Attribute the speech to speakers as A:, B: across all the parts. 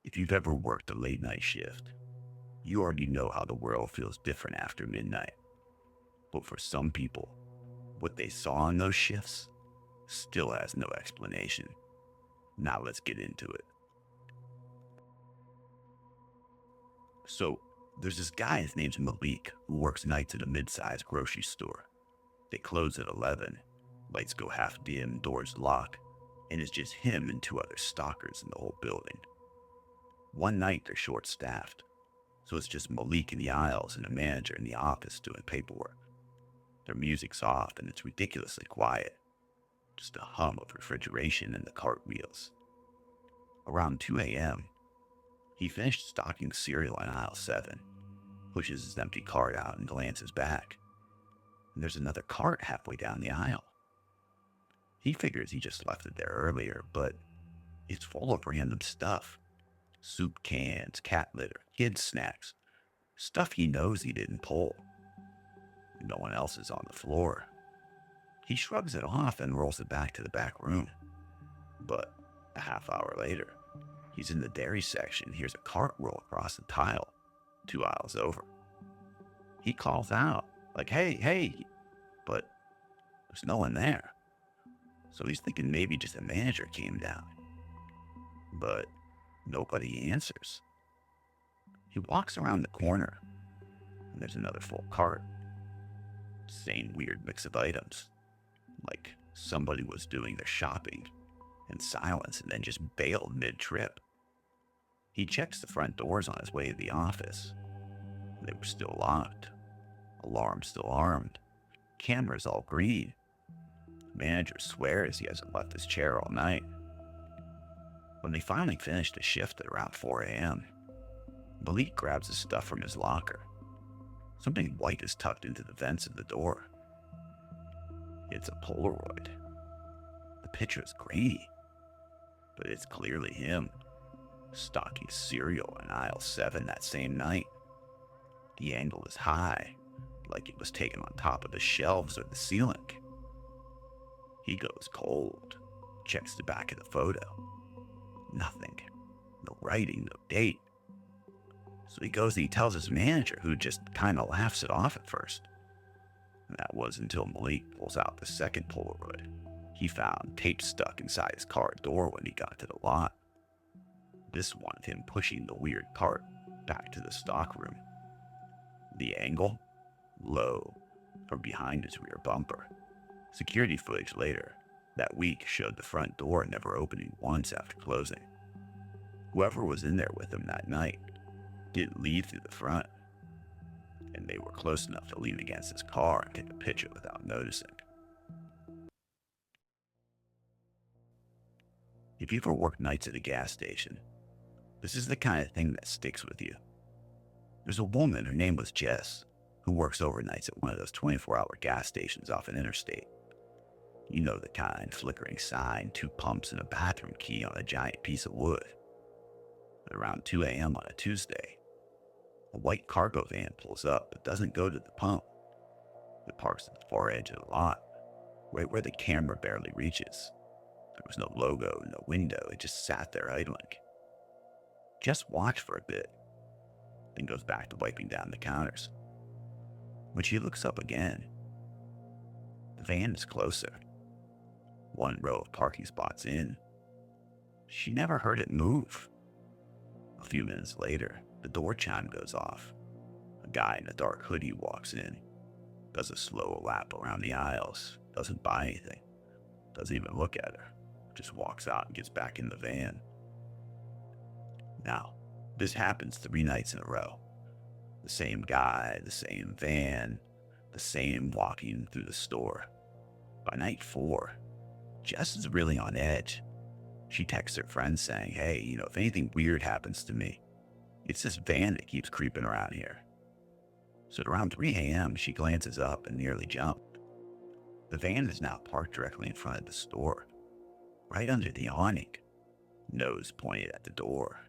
A: If you've ever worked a late night shift, you already know how the world feels different after midnight. But for some people, what they saw in those shifts still has no explanation. Now let's get into it. So, there's this guy, his name's Malik, who works nights at a mid-sized grocery store. They close at 11, lights go half dim, doors locked, and it's just him and two other stalkers in the whole building. One night they're short-staffed, so it's just Malik in the aisles and a manager in the office doing paperwork. Their music's off and it's ridiculously quiet, just a hum of refrigeration and the cartwheels. Around 2 a.m., he finished stocking cereal in aisle 7, pushes his empty cart out and glances back. And there's another cart halfway down the aisle. He figures he just left it there earlier, but it's full of random stuff. Soup cans, cat litter, kids' snacks, stuff he knows he didn't pull. No one else is on the floor. He shrugs it off and rolls it back to the back room. But a half hour later, he's in the dairy section and hears a cart roll across the tile, 2 aisles over. He calls out, like, hey, hey, but there's no one there. So he's thinking maybe just a manager came down. But nobody answers. He walks around the corner, and there's another full cart. Same weird mix of items. Like somebody was doing their shopping in silence and then just bailed mid-trip. He checks the front doors on his way to the office. They were still locked. Alarm still armed. Cameras all green. The manager swears he hasn't left his chair all night. When they finally finish the shift at around 4 a.m., Malik grabs his stuff from his locker. Something white is tucked into the vents of the door. It's a Polaroid. The picture is grainy, but it's clearly him, stocking cereal in aisle 7 that same night. The angle is high, like it was taken on top of the shelves or the ceiling. He goes cold, checks the back of the photo. Nothing. No writing, no date. So he goes and he tells his manager, who just kind of laughs it off at first. And that was until Malik pulls out the second Polaroid he found taped stuck inside his car door when he got to the lot. This one of him pushing the weird cart back to the stock room. The angle? Low, from behind his rear bumper. Security footage later, that week, showed the front door never opening once after closing. Whoever was in there with him that night didn't leave through the front, and they were close enough to lean against his car and take a picture without noticing. If you ever worked nights at a gas station, this is the kind of thing that sticks with you. There's a woman, her name was Jess, who works overnights at one of those 24-hour gas stations off an interstate. You know the kind, flickering sign, 2 pumps, and a bathroom key on a giant piece of wood. At around 2 a.m. on a Tuesday, a white cargo van pulls up but doesn't go to the pump. It parks at the far edge of the lot, right where the camera barely reaches. There was no logo, no window, it just sat there idling. Jess watched for a bit, then goes back to wiping down the counters. When she looks up again, the van is closer. 1 row of parking spots in. She never heard it move. A few minutes later, the door chime goes off. A guy in a dark hoodie walks in, does a slow lap around the aisles, doesn't buy anything, doesn't even look at her, just walks out and gets back in the van. Now, this happens 3 nights in a row. The same guy, the same van, the same walking through the store. By night 4, Jess is really on edge. She texts her friend saying, hey, if anything weird happens to me, it's this van that keeps creeping around here. So at around 3 a.m., she glances up and nearly jumped. The van is now parked directly in front of the store, right under the awning, nose pointed at the door.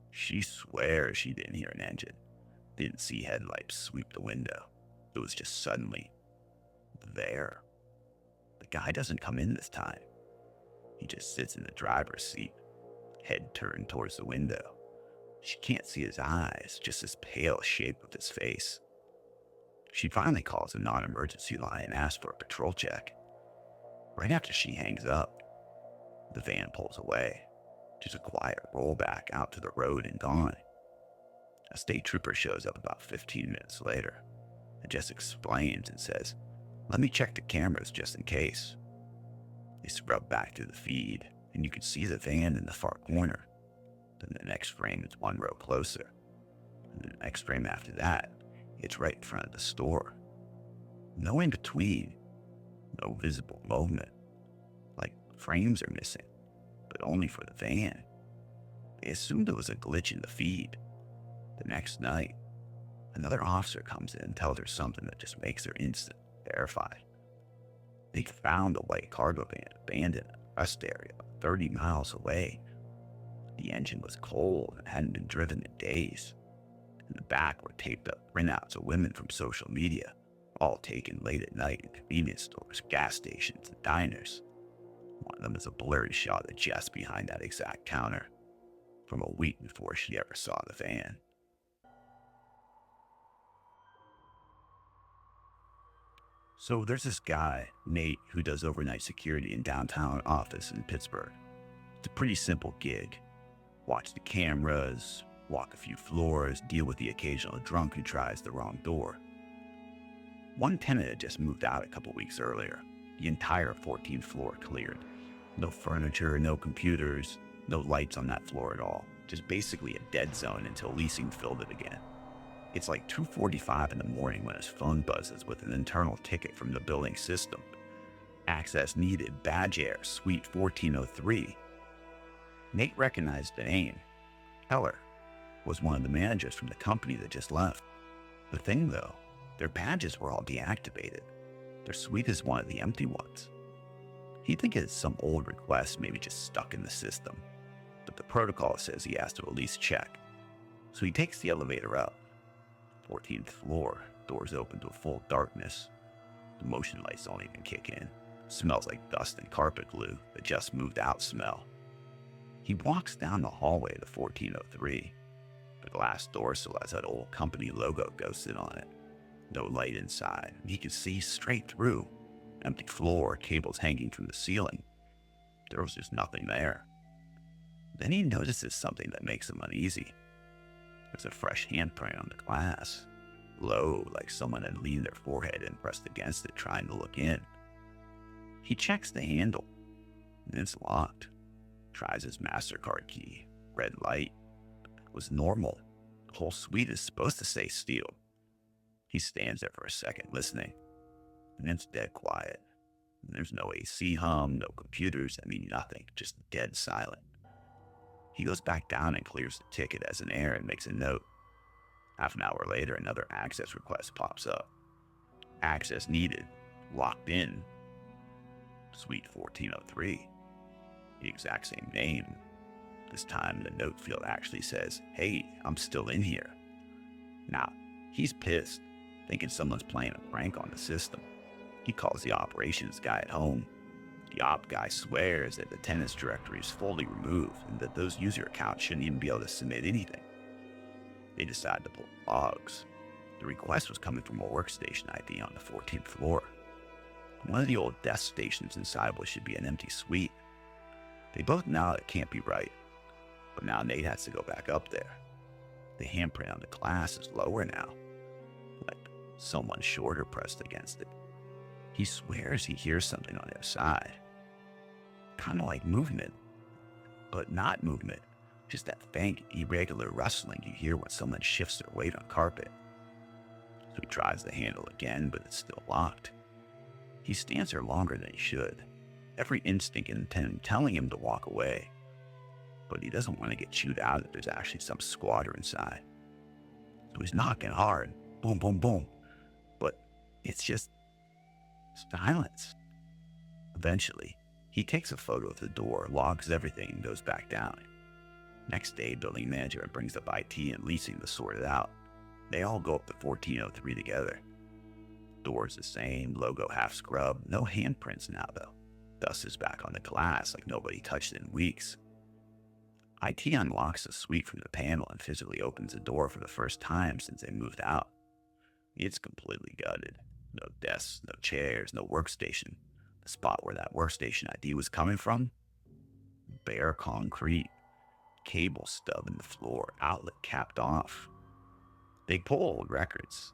A: She swears she didn't hear an engine, didn't see headlights sweep the window. It was just suddenly there. The guy doesn't come in this time. He just sits in the driver's seat, head turned towards the window, She can't see his eyes, just this pale shape of his face. She finally calls a non-emergency line and asks for a patrol check. Right after she hangs up, the van pulls away. Just a quiet rollback out to the road and gone. A state trooper shows up about 15 minutes later and just explains and says, "Let me check the cameras just in case." They scrub back to the feed, and you can see the van in the far corner. Then the next frame is one row closer. And the next frame after that, it's right in front of the store. No in between, no visible movement. Like frames are missing, but only for the van. They assumed it was a glitch in the feed. The next night, another officer comes in and tells her something that just makes her instant terrified. They found a white cargo van abandoned in a rest area 30 miles away. The engine was cold and hadn't been driven in days. In the back were taped up printouts of women from social media, all taken late at night in convenience stores, gas stations, and diners. One of them is a blurry shot of Jess behind that exact counter, from a week before she ever saw the van. So there's this guy, Nate, who does overnight security in downtown office in Pittsburgh. It's a pretty simple gig. Watch the cameras, walk a few floors, deal with the occasional drunk who tries the wrong door. One tenant had just moved out a couple weeks earlier. The entire 14th floor cleared. No furniture, no computers, no lights on that floor at all. Just basically a dead zone until leasing filled it again. It's like 2:45 in the morning when his phone buzzes with an internal ticket from the building system. Access needed, badge air, suite 1403. Nate recognized the name. Keller was one of the managers from the company that just left. The thing though, their badges were all deactivated. Their suite is one of the empty ones. He'd think it's some old request, maybe just stuck in the system. But the protocol says he has to at least check. So he takes the elevator up. 14th floor, doors open to full darkness. The motion lights don't even kick in. Smells like dust and carpet glue, the just moved out smell. He walks down the hallway to 1403. The glass door still has that old company logo ghosted on it. No light inside. He can see straight through. Empty floor, cables hanging from the ceiling. There was just nothing there. Then he notices something that makes him uneasy. There's a fresh handprint on the glass. Low, like someone had leaned their forehead and pressed against it, trying to look in. He checks the handle, and it's locked. Tries his MasterCard key. Red light. It was normal. The whole suite is supposed to say steel. He stands there for a second, listening, and it's dead quiet. There's no AC hum, no computers, nothing, just dead silent. He goes back down and clears the ticket as an error and makes a note. Half an hour later, another access request pops up. Access needed. Locked in. Suite 1403. The exact same name. This time the note field actually says, "Hey, I'm still in here." Now, he's pissed, thinking someone's playing a prank on the system. He calls the operations guy at home. The op guy swears that the tenant's directory is fully removed and that those user accounts shouldn't even be able to submit anything. They decide to pull logs. The request was coming from a workstation ID on the 14th floor. One of the old desk stations inside what should be an empty suite. They both know it can't be right, but now Nate has to go back up there. The handprint on the glass is lower now, like someone shorter pressed against it. He swears he hears something on the other side. Kind of like movement, but not movement. Just that faint, irregular rustling you hear when someone shifts their weight on carpet. So he tries the handle again, but it's still locked. He stands there longer than he should. Every instinct in him telling him to walk away. But he doesn't want to get chewed out if there's actually some squatter inside. So he's knocking hard. Boom, boom, boom. But it's just silence. Eventually, he takes a photo of the door, logs everything, and goes back down. Next day, building manager brings up IT and leasing to sort it out. They all go up to 1403 together. Door's the same, logo half scrubbed, no handprints now though. Dust is back on the glass like nobody touched it in weeks. IT unlocks the suite from the panel and physically opens the door for the first time since they moved out. It's completely gutted. No desks, no chairs, no workstation. The spot where that workstation ID was coming from? Bare concrete, cable stub in the floor, outlet capped off. They pull old records.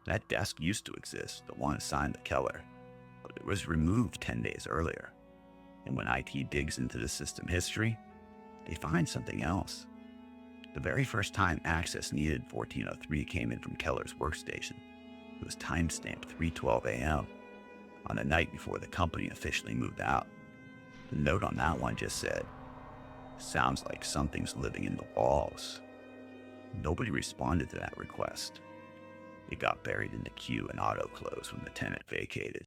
A: That desk used to exist, the one assigned to Keller, but it was removed 10 days earlier. And when IT digs into the system history, they find something else. The very first time access needed 1403 came in from Keller's workstation. It was timestamped 3:12 a.m. on the night before the company officially moved out. The note on that one just said, "Sounds like something's living in the walls." Nobody responded to that request. It got buried in the queue and auto closed when the tenant vacated.